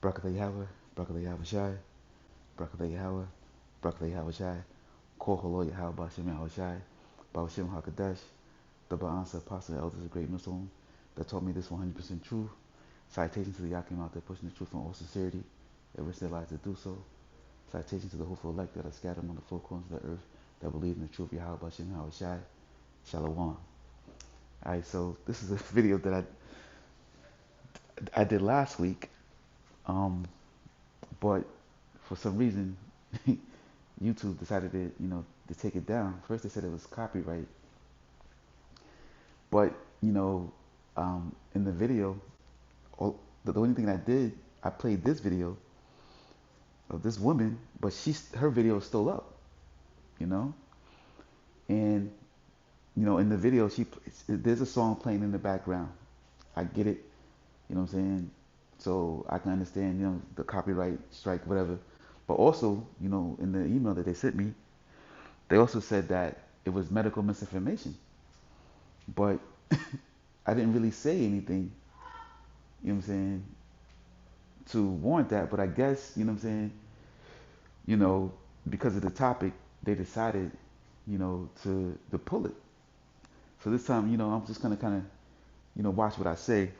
Brakatha Yahweh, Brakatha Yahweh Shai, Brakatha Yahweh, Brakatha Yahweh Shai, Koholo Yahweh Bashem Yahweh Shai, Bawashem HaKadosh, the Ba'ansa Apostle Elders of Great Muslim that taught me this 100% truth. Citation to the Yakim out there pushing the truth in all sincerity and risk their lives to do so. Citation to the hopeful elect that are scattered among the four corners of the earth that believe in the truth of Yahweh Bashem Yahweh Shai. Shalom. Alright, so this is a video that I did last week, but for some reason YouTube decided to take it down. First they said it was copyright, but in the video, the only thing I did, I played this video of this woman, but her video is still up, you know, and in the video there's a song playing in the background. I get it, you know what I'm saying, so I can understand the copyright strike, whatever. But also, in the email that they sent me, they also said that it was medical misinformation. But I didn't really say anything, you know what I'm saying, to warrant that. But I guess, you know, because of the topic, they decided, to pull it. So this time, I'm just gonna kind of, watch what I say.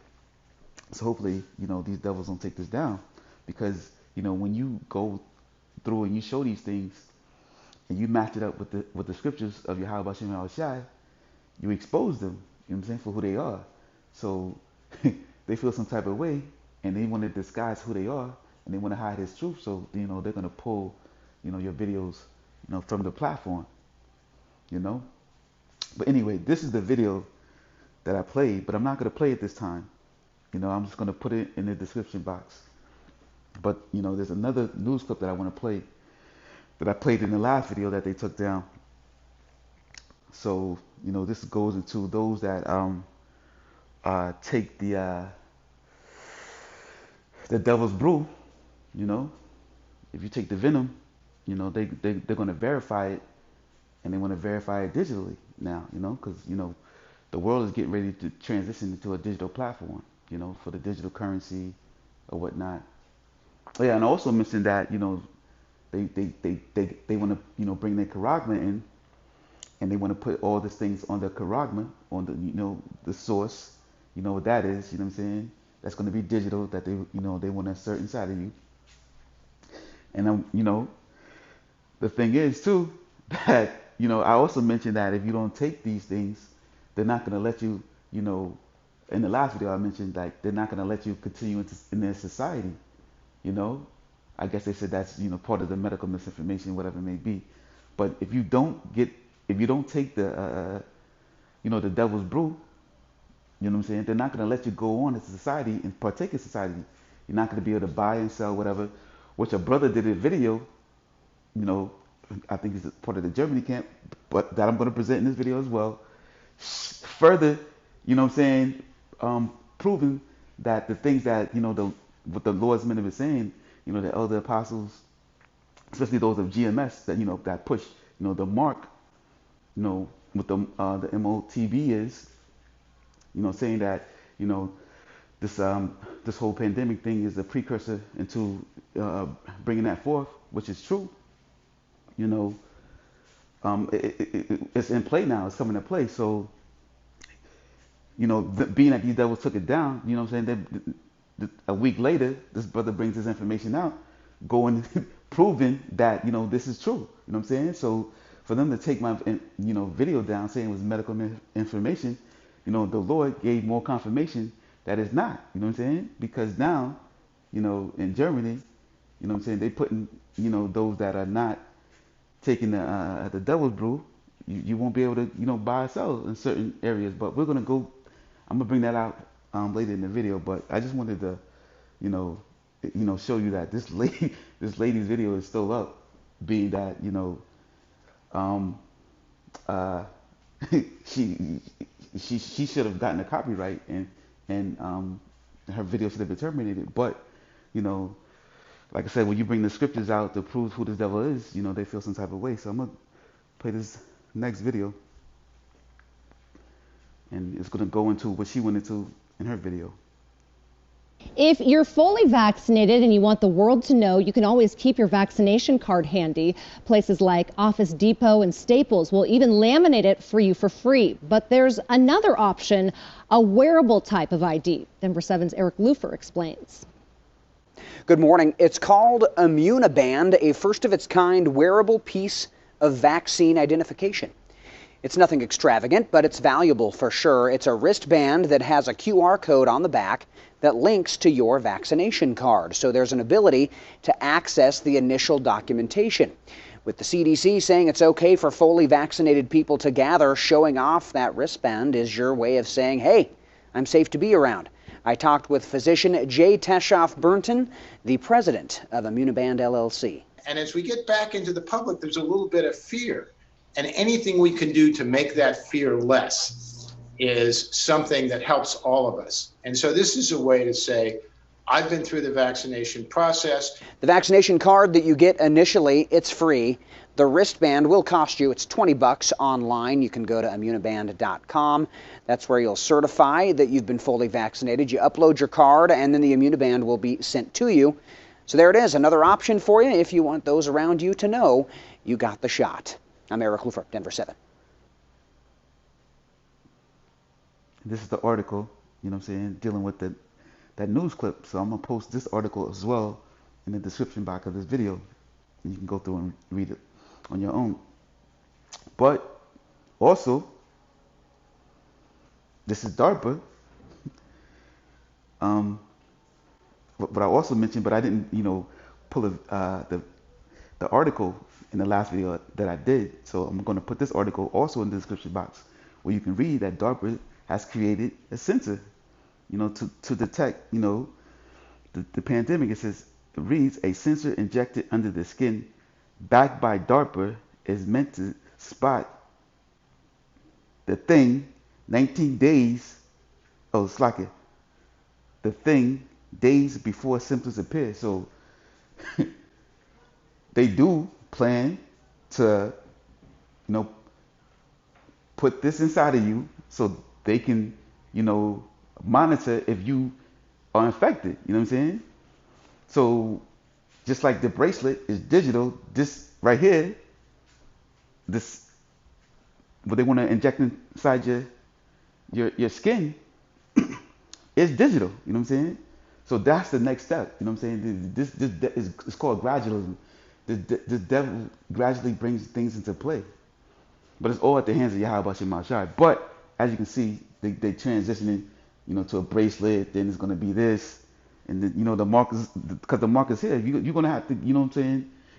So hopefully, these devils don't take this down, because when you go through and you show these things and you match it up with the scriptures of Yahweh Bashem Al Shai, you expose them, you know what I'm saying, for who they are. So they feel some type of way and they want to disguise who they are and they want to hide his truth. So they're gonna pull your videos from the platform, you know. But anyway, this is the video that I played, but I'm not gonna play it this time. I'm just gonna put it in the description box. But there's another news clip that I want to play that I played in the last video that they took down. So this goes into those that take the devil's brew. If you take the venom, they're going to verify it, and they want to verify it digitally now. Because the world is getting ready to transition into a digital platform. For the digital currency or whatnot. Oh, yeah, and I also mentioned that they want to bring their Charagma in, and they want to put all these things on the Charagma, on the source. You know what that is? You know what I'm saying? That's going to be digital. That they want to insert inside of you. And the thing is too that I also mentioned that if you don't take these things, they're not going to let you. In the last video I mentioned like they're not going to let you continue in their society. I guess they said that's part of the medical misinformation, whatever it may be. But if you don't take the the devil's brew, you know what I'm saying, they're not going to let you go on in society and partake in society. You're not going to be able to buy and sell whatever. Which a brother did a video, I think he's part of the Germany camp, but that I'm going to present in this video as well. Further, what I'm saying, proving that the things that what the Lord's men have been saying, the elder apostles, especially those of GMS that that push the mark, what the MOTB is, saying that this whole pandemic thing is a precursor into bringing that forth, which is true. It's in play now. It's coming to play. So being that these devils took it down, what I'm saying, then a week later, this brother brings this information out, going proving that this is true. You know what I'm saying? So for them to take my video down, saying it was medical information, the Lord gave more confirmation that it's not. You know what I'm saying? Because now, in Germany, what I'm saying, they putting those that are not taking the devil's brew, you won't be able to buy or sell in certain areas. But we're gonna go. I'm gonna bring that out later in the video. But I just wanted to show you that this lady's video is still up, being that um, uh, she she should have gotten a copyright, and her video should have been terminated. But like I said, when you bring the scriptures out to prove who this devil is, they feel some type of way. So I'm gonna play this next video, and it's gonna go into what she went into in her video. If you're fully vaccinated and you want the world to know, you can always keep your vaccination card handy. Places like Office Depot and Staples will even laminate it for you for free. But there's another option, a wearable type of ID. Denver 7's Eric Lufer explains. Good morning. It's called Immuniband, a first-of-its-kind wearable piece of vaccine identification. It's nothing extravagant, but it's valuable for sure. It's a wristband that has a QR code on the back that links to your vaccination card. So there's an ability to access the initial documentation. With the CDC saying it's okay for fully vaccinated people to gather, showing off that wristband is your way of saying, hey, I'm safe to be around. I talked with physician Jay Teshoff-Burnton, the president of Immuniband LLC. And as we get back into the public, there's a little bit of fear. And anything we can do to make that fear less is something that helps all of us. And so this is a way to say, I've been through the vaccination process. The vaccination card that you get initially, it's free. The wristband will cost you, it's $20 online. You can go to immuniband.com. That's where you'll certify that you've been fully vaccinated. You upload your card and then the Immuniband will be sent to you. So there it is, another option for you if you want those around you to know you got the shot. I'm Eric Lufer, Denver 7. This is the article, you know what I'm saying, dealing with that news clip. So I'm going to post this article as well in the description box of this video. And you can go through and read it on your own. But also, this is DARPA. What I also mentioned, but I didn't, pull the article in the last video that I did. So I'm going to put this article also in the description box where you can read that DARPA has created a sensor, to detect, the pandemic. It reads, a sensor injected under the skin backed by DARPA is meant to spot the thing 19 days, the thing days before symptoms appear. So they do plan to, put this inside of you so they can, monitor if you are infected. You know what I'm saying? So just like the bracelet is digital, this right here, this what they want to inject inside your skin is digital. You know what I'm saying? So that's the next step. You know what I'm saying? This is it's called gradualism. This devil gradually brings things into play, but it's all at the hands of Yahweh Shema Shai. But as you can see, they transitioning, to a bracelet. Then it's going to be this, and then, the markers, because the markers here, you're going to have to,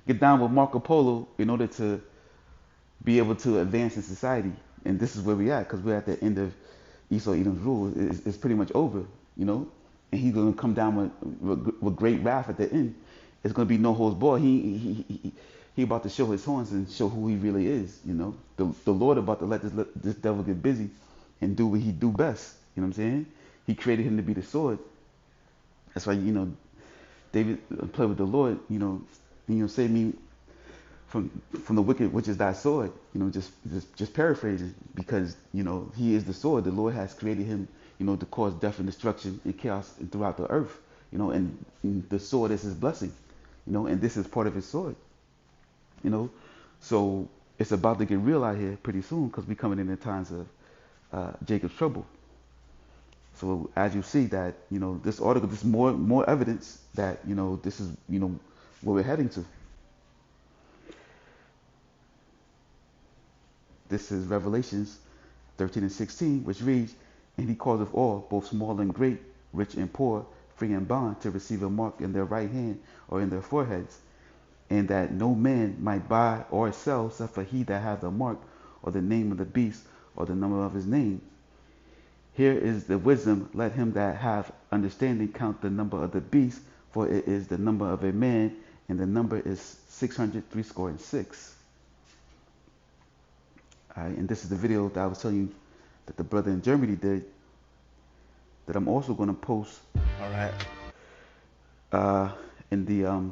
get down with Marco Polo in order to be able to advance in society. And this is where we at, because we're at the end of Esau Edom's rule. It's pretty much over, and he's going to come down with great wrath at the end. It's going to be no holds barred. He about to show his horns and show who he really is. The Lord about to let this devil get busy and do what he do best. You know what I'm saying? He created him to be the sword. That's why, David played with the Lord, save me from the wicked, which is thy sword. Just paraphrasing, because, he is the sword. The Lord has created him, to cause death and destruction and chaos throughout the earth. And the sword is his blessing, and this is part of his sword. So it's about to get real out here pretty soon, because we're coming in the times of Jacob's trouble. So as you see that, this article, this more evidence that, this is, where we're heading to. This is Revelations 13 and 16, which reads, and he causeth all, both small and great, rich and poor, free and bond, to receive a mark in their right hand or in their foreheads, and that no man might buy or sell except for he that hath the mark, or the name of the beast, or the number of his name. Here is the wisdom, let him that hath understanding count the number of the beast, for it is the number of a man, and the number is 666. All right, and this is the video that I was telling you that the brother in Germany did, that I'm also going to post. All right. In the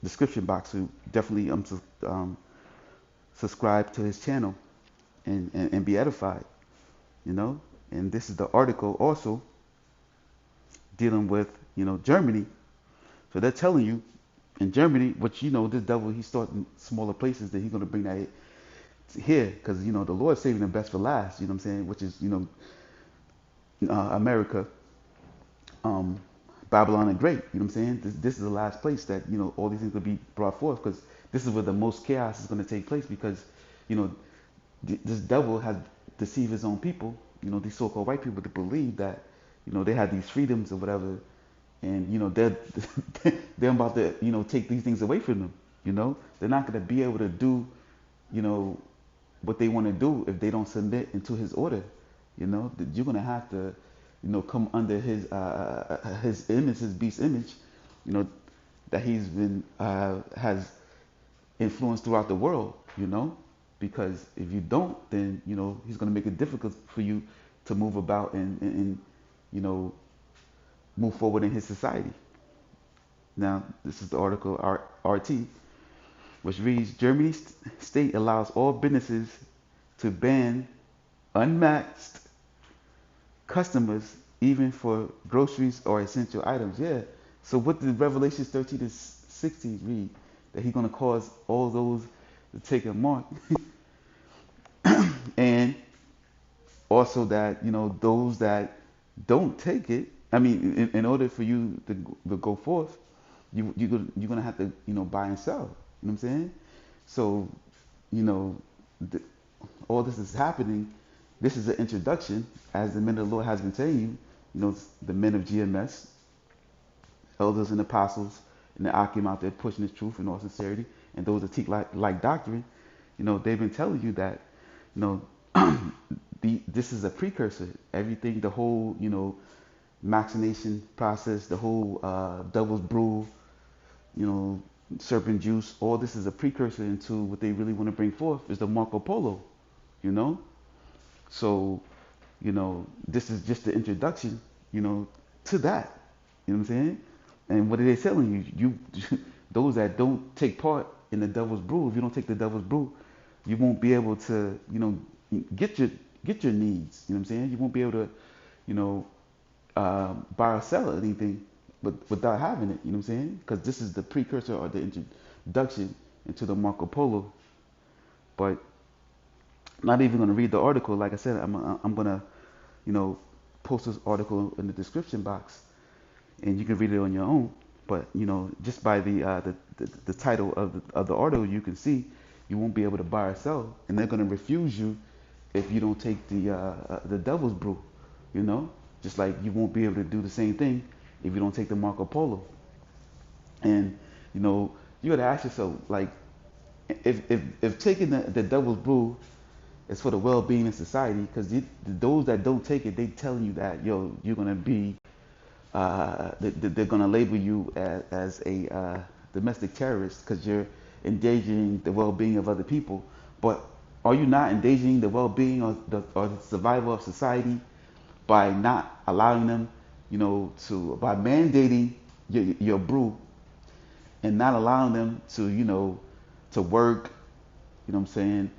description box. So definitely subscribe to his channel and be edified. And this is the article also dealing with, Germany. So they're telling you in Germany, which this devil, he starts in smaller places, that he's going to bring that here, because the Lord's saving the best for last. You know what I'm saying? Which is America, um, Babylon the Great. You know what I'm saying? This is the last place that all these things will be brought forth, because this is where the most chaos is going to take place, because you know this devil has deceived his own people. These so-called white people, to believe that they have these freedoms or whatever, and they're they're about to take these things away from them. They're not going to be able to do you know what they want to do if they don't submit into his order. That you're going to have to come under his image, his beast image, that he's been has influence throughout the world. Because if you don't, then he's going to make it difficult for you to move about and move forward in his society. Now, this is the article RT, which reads: Germany's state allows all businesses to ban unmatched customers, even for groceries or essential items. Yeah. So what did Revelation 13 to 16 read? That he's going to cause all those to take a mark. And also that, those that don't take it, I mean, in order for you to go forth, you're going to have to, buy and sell. You know what I'm saying? So, you know, th- all this is happening. This is an introduction, as the men of the Lord has been telling you, the men of GMS, elders and apostles, and the Akim out there pushing this truth in all sincerity, and those that teach like doctrine, they've been telling you that, you know, this is a precursor. Everything, the whole, machination process, the whole devil's brew, serpent juice, all this is a precursor into what they really want to bring forth is the Marco Polo, you know? So, this is just the introduction, to that. You know what I'm saying? And what are they telling you? You those that don't take part in the devil's brew, if you don't take the devil's brew, you won't be able to, get your needs. You know what I'm saying? You won't be able to, buy or sell anything, but without having it. You know what I'm saying? Because this is the precursor or the introduction into the Marco Polo. But not even going to read the article. Like I said, I'm going to, post this article in the description box, and you can read it on your own. But just by the title of the article, you can see you won't be able to buy or sell, and they're going to refuse you if you don't take the devil's brew. Just like you won't be able to do the same thing if you don't take the Marco Polo. And you got to ask yourself, like, if taking the devil's brew is for the well-being of society, because those that don't take it, they telling you that you're gonna be they're gonna label you as a domestic terrorist because you're endangering the well-being of other people. But are you not endangering the well-being or the survival of society by not allowing them, by mandating your brew and not allowing them to work, what I'm saying,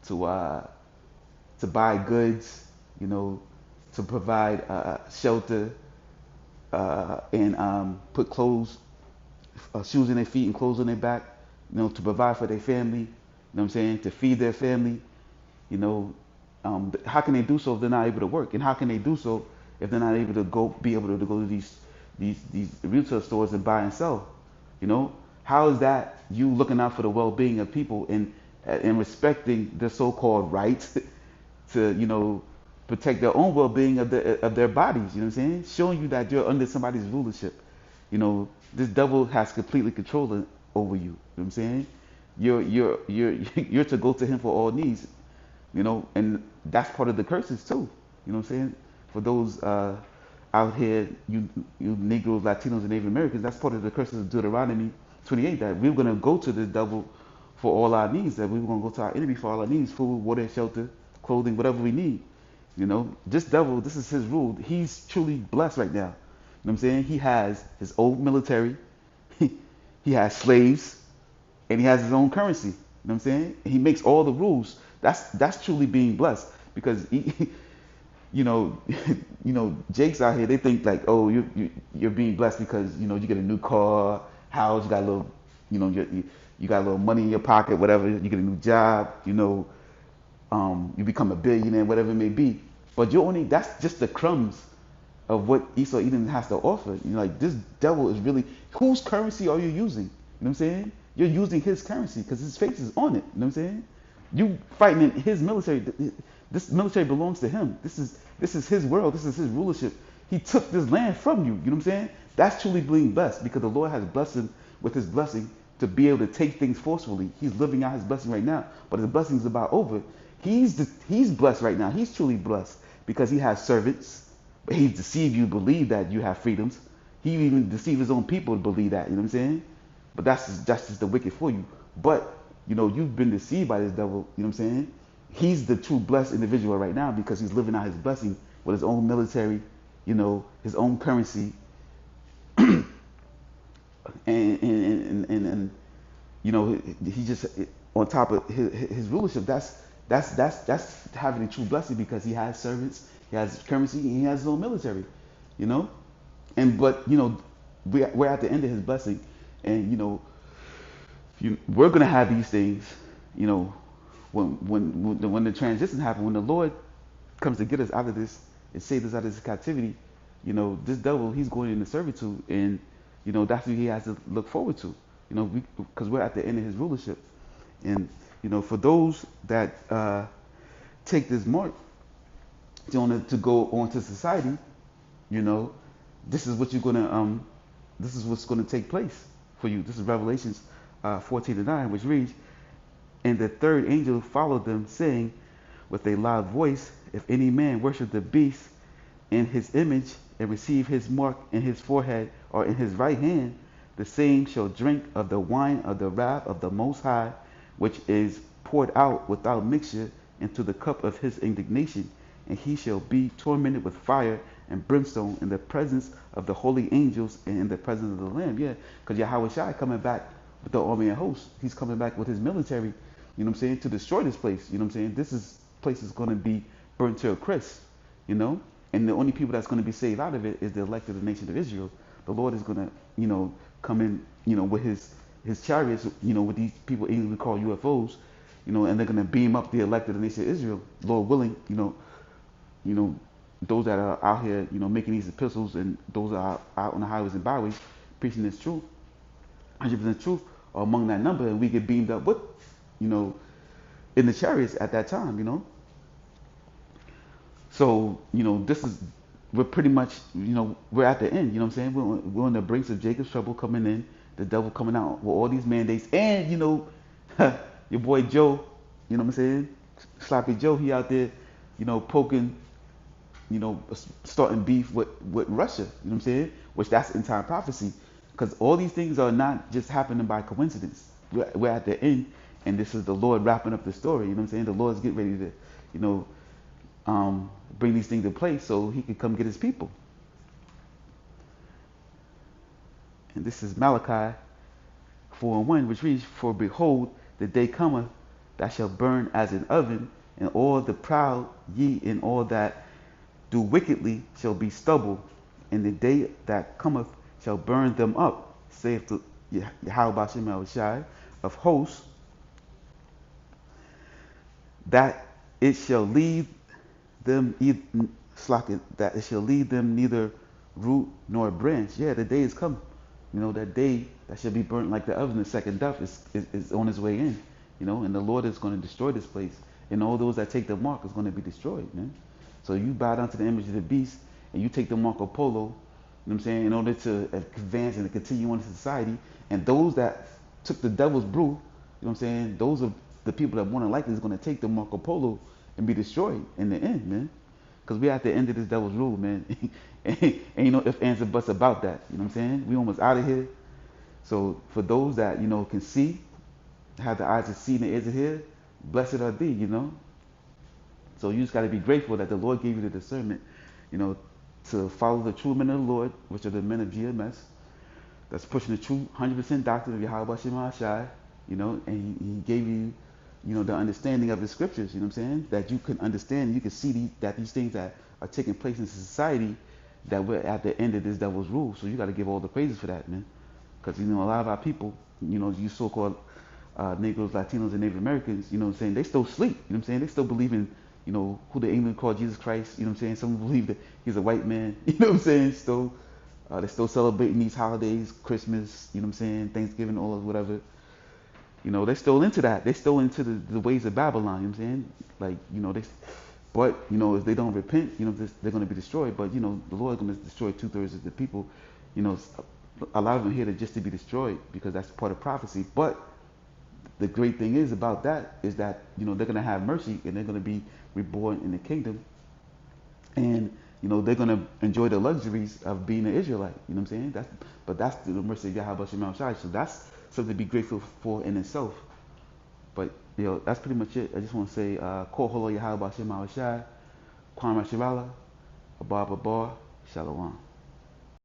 to buy goods, to provide shelter, and put clothes, shoes in their feet and clothes on their back, to provide for their family, what I'm saying, to feed their family, how can they do so if they're not able to work? And how can they do so if they're not able to be able to go to these retail stores and buy and sell? How is that you looking out for the well-being of people and respecting the so-called rights to protect their own well-being of their bodies? You know what I'm saying? Showing you that you're under somebody's rulership. This devil has completely control over you. You know what I'm saying? You're to go to him for all needs. And that's part of the curses too. You know what I'm saying? For those out here, you Negroes, Latinos, and Native Americans, that's part of the curses of Deuteronomy 28, that we're going to go to the devil for all our needs, that we're going to go to our enemy for all our needs: food, water, shelter, clothing, whatever we need. This devil, this is his rule. He's truly blessed right now. You know what I'm saying? He has his own military, he has slaves, and he has his own currency. You know what I'm saying? He makes all the rules. That's truly being blessed, because you know, Jake's out here. They think like, oh, you're being blessed because you get a new car, house, you got a little, you got a little money in your pocket, whatever. You get a new job, you become a billionaire, whatever it may be. But that's just the crumbs of what Esau Eden has to offer. Like this devil is really, whose currency are you using? You know what I'm saying? You're using his currency because his face is on it. You know what I'm saying? You fighting in his military. This military belongs to him. This is his world. This is his rulership. He took this land from you. You know what I'm saying? That's truly being blessed because the Lord has blessed him with his blessing to be able to take things forcefully. He's living out his blessing right now, but his blessing is about over. He's blessed right now. He's truly blessed because he has servants. But he's deceived you to believe that you have freedoms. He even deceived his own people to believe that. You know what I'm saying? But that's just the wicked for you. But you've been deceived by this devil. You know what I'm saying? He's the true blessed individual right now because he's living out his blessing with his own military, his own currency, and he just on top of his rulership. That's having a true blessing because he has servants, he has currency, and he has his own military. But we're at the end of his blessing, and we're gonna have these things. When the transition happens, when the Lord comes to get us out of this and save us out of this captivity, this devil, he's going into servitude, and that's what he has to look forward to. Because we're at the end of his rulership, and for those that take this mark to go on to society, this is what you're gonna this is what's gonna take place for you. This is Revelations 14:9, which reads, "And the third angel followed them, saying with a loud voice, If any man worship the beast in his image and receive his mark in his forehead or in his right hand, the same shall drink of the wine of the wrath of the Most High, which is poured out without mixture into the cup of his indignation, and he shall be tormented with fire and brimstone in the presence of the holy angels and in the presence of the Lamb." Yeah, because Yahweh Shai coming back with the army and host. He's coming back with his military, to destroy this place. This place is going to be burnt to a crisp, and the only people that's going to be saved out of it is the elect of the nation of Israel. The Lord is going to, come in, with his chariots, with these people we call UFOs, and they're going to beam up the elect of the nation of Israel, Lord willing, those that are out here, making these epistles, and those that are out on the highways and byways preaching this truth, 100% truth, are among that number, and we get beamed up with, in the chariots at that time, So, we're pretty much, we're at the end, We're on the brinks of Jacob's trouble coming in, the devil coming out with all these mandates, and, your boy Joe, Sloppy Joe, he out there, poking, starting beef with Russia, which that's in time prophecy, because all these things are not just happening by coincidence. We're at the end, and this is the Lord wrapping up the story, The Lord's getting ready to, bring these things in place so he can come get his people. And this is Malachi 4:1, which reads, "For behold, the day cometh that shall burn as an oven, and all the proud, ye and all that do wickedly shall be stubble, and the day that cometh shall burn them up, saith the Yahweh Bashem Shai of hosts, that it shall leave them that it shall leave them neither root nor branch." Yeah, the day is come. That day that shall be burnt like the oven, the second death is on its way in. And the Lord is going to destroy this place, and all those that take the mark is going to be destroyed, man. So you bow down to the image of the beast, and you take the Marco Polo, in order to advance and to continue on in society. And those that took the devil's brew, those are the people that more than likely is going to take the Marco Polo and be destroyed in the end, man. Because we're at the end of this devil's rule, man. Ain't no ifs, ands, or buts about that. We almost out of here. So for those that, can see, have the eyes to see and the ears to hear, blessed are thee, So you just got to be grateful that the Lord gave you the discernment, to follow the true men of the Lord, which are the men of GMS, that's pushing the true 100% doctrine of Yahweh Shema Shai, and he gave you, the understanding of the scriptures, that you can understand, you can see that these things that are taking place in society that we're at the end of this devil's rule. So you got to give all the praises for that, man. Because, you know, a lot of our people, you know, you so-called Negroes, Latinos, and Native Americans, you know what I'm saying, they still sleep. You know what I'm saying? They still believe in, you know, who the England called Jesus Christ. You know what I'm saying? Some believe that he's a white man. You know what I'm saying? Still, they're still celebrating these holidays, Christmas, you know what I'm saying, Thanksgiving, all of whatever. You know, they're still into that. They're still into the ways of Babylon, you know what I'm saying? Like, you know, but, you know, if they don't repent, you know, they're going to be destroyed. But, you know, the Lord is going to destroy 2/3 of the people. You know, a lot of them here just to be destroyed because that's part of prophecy. But the great thing is about that is that, you know, they're going to have mercy and they're going to be reborn in the kingdom. And, you know, they're going to enjoy the luxuries of being an Israelite. You know what I'm saying? But that's the mercy of Yahweh Shemel Shai. So that's something to be grateful for in itself. But, you know, that's pretty much it. I just want to say, Kol Holo Yahweh Shemel Shai, Kwam Shirala, Abba Babar, Shalom.